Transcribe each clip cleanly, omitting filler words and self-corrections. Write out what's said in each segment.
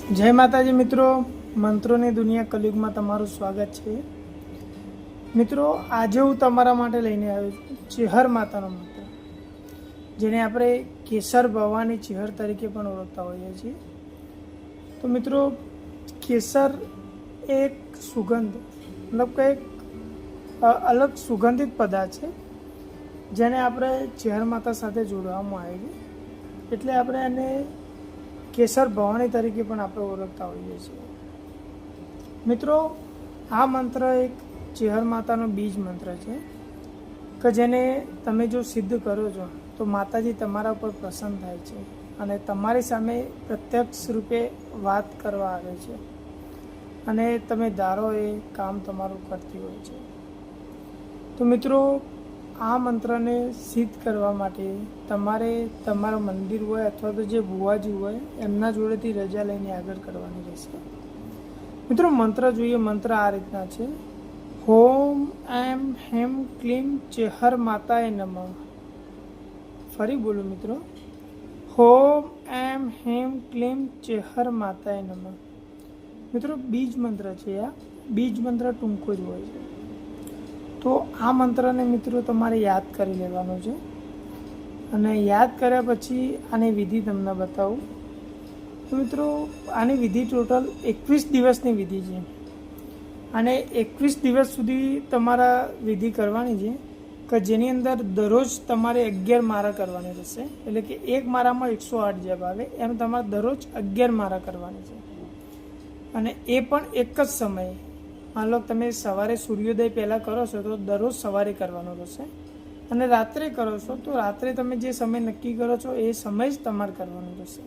જય માતાજી મિત્રો, મંત્રોની દુનિયા કલયુગમાં તમારું સ્વાગત છે। મિત્રો, આજે હું તમારા માટે લઈને આવ્યો છું ચેહર માતાનો મંત્ર, જેને આપણે કેસર ભવાની ચેહર તરીકે પણ ઓળખતા હોઈએ છીએ। તો મિત્રો, કેસર એક સુગંધ મતલબ કે એક અલગ સુગંધિત પદાર્થ છે, જેને આપણે ચેહર માતા સાથે જોડવામાં આવે છે, એટલે આપણે એને કેસર ભવાની તરીકે પણ આપણે ઓળખતા હોઈએ છીએ। મિત્રો, આ મંત્ર એક ચેહર માતાનો બીજ મંત્ર છે કે જેને તમે જો સિદ્ધ કરો છો તો માતાજી તમારા ઉપર પ્રસન્ન થાય છે અને તમારી સામે પ્રત્યક્ષ રૂપે વાત કરવા આવે છે અને તમે ધારો એ કામ તમારું કરતી હોય છે। તો મિત્રો, આ મંત્રને સિદ્ધ કરવા માટે તમારે તમારું મંદિર હોય અથવા તો જે ભુવાજી હોય એમના જોડેથી રજા લઈને આગળ કરવાની રહેશે। મિત્રો, મંત્ર જોઈએ। મંત્ર આ રીતના છે: હોમ એમ હેમ ક્લીમ ચેહર માતાએ નમઃ। ફરી બોલો મિત્રો, હોમ એમ હેમ ક્લીમ ચેહર માતાએ નમઃ। મિત્રો, બીજ મંત્ર છે। આ બીજ મંત્ર ટૂંકો જ હોય છે, તો આ મંત્રને મિત્રો તમારે યાદ કરી લેવાનો છે અને યાદ કર્યા પછી આની વિધિ તમને બતાવું। તો મિત્રો, આની વિધિ ટોટલ 21 દિવસની વિધિ છે અને 21 દિવસ સુધી તમારા વિધિ કરવાની છે કે જેની અંદર દરરોજ તમારે 11 માળા કરવાની રહેશે, એટલે કે એક માળામાં 108 જપ આવે એમ તમારે દરરોજ 11 માળા કરવાની છે અને એ પણ એક જ સમયે। માન લો તમે સવારે સૂર્યોદય પહેલાં કરો છો તો દરરોજ સવારે કરવાનો રહેશે અને રાત્રે કરો છો તો રાત્રે તમે જે સમય નક્કી કરો છો એ સમય જ તમારે કરવાનો રહેશે।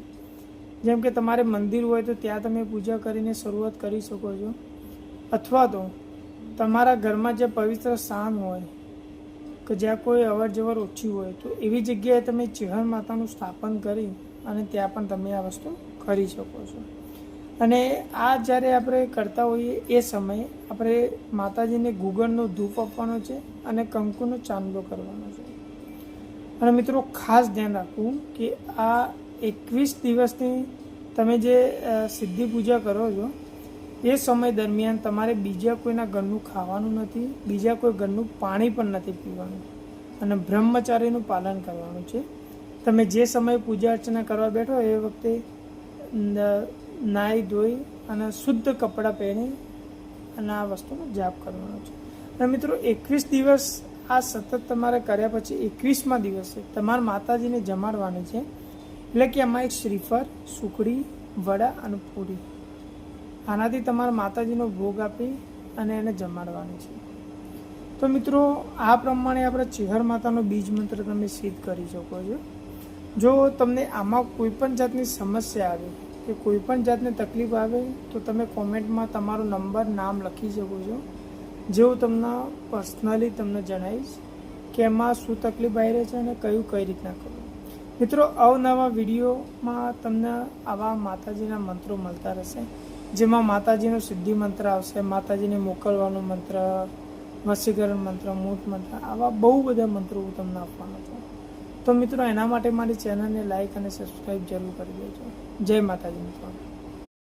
જેમ કે તમારે મંદિર હોય તો ત્યાં તમે પૂજા કરીને શરૂઆત કરી શકો છો, અથવા તો તમારા ઘરમાં જે પવિત્ર સ્થાન હોય કે જ્યાં કોઈ અવર જવર ઓછી હોય તો એવી જગ્યાએ તમે ચેહર માતાનું સ્થાપન કરી અને ત્યાં પણ તમે આ વસ્તુ કરી શકો છો। અને આ જ્યારે આપણે કરતા હોઈએ એ સમયે આપણે માતાજીને ગુગળનો ધૂપ આપવાનો છે અને કંકુનો ચાંદલો કરવાનો છે। અને મિત્રો, ખાસ ધ્યાન રાખવું કે આ 21 દિવસની તમે જે સિદ્ધિ પૂજા કરો છો એ સમય દરમિયાન તમારે બીજા કોઈના ઘરનું ખાવાનું નથી, બીજા કોઈ ઘરનું પાણી પણ નથી પીવાનું અને બ્રહ્મચારીનું પાલન કરવાનું છે। તમે જે સમયે પૂજા અર્ચના કરવા બેઠો એ વખતે નાહી ધોઈ અને શુદ્ધ કપડાં પહેરી અને આ વસ્તુનો જાપ કરવાનો છે। અને મિત્રો, 21 દિવસ આ સતત તમારે કર્યા પછી 21મા દિવસે તમારા માતાજીને જમાડવાની છે, એટલે કે એમાં એક શ્રીફળ, સુખડી, વડા અને પૂરી, આનાથી તમારા માતાજીનો ભોગ આપી અને એને જમાડવાની છે। તો મિત્રો, આ પ્રમાણે આપણે ચેહર માતાનો બીજ મંત્ર તમે સિદ્ધ કરી શકો છો। જો તમને આમાં કોઈ પણ જાતની સમસ્યા આવે કે કોઈ પણ જાતની તકલીફ આવે તો તમે કોમેન્ટમાં તમારો નંબર, નામ લખી શકો છો, જેવું તમને પર્સનલી તમને જણાવીશ કે એમાં શું તકલીફ આવી રહી છે અને કઈ રીતના કરવું। મિત્રો, અવનવા વિડીયોમાં તમને આવા માતાજીના મંત્રો મળતા રહેશે, જેમાં માતાજીનો સિદ્ધિ મંત્ર આવશે, માતાજીને મોકલવાનો મંત્ર, વશીકરણ મંત્ર, મૂળ મંત્ર, આવા બહુ બધા મંત્રો હું તમને આપવાનો છું। તો મિત્રો, એના માટે મારી ચેનલને લાઈક અને સબસ્ક્રાઈબ જરૂર કરી દેજો। જય માતાજી મિત્રો।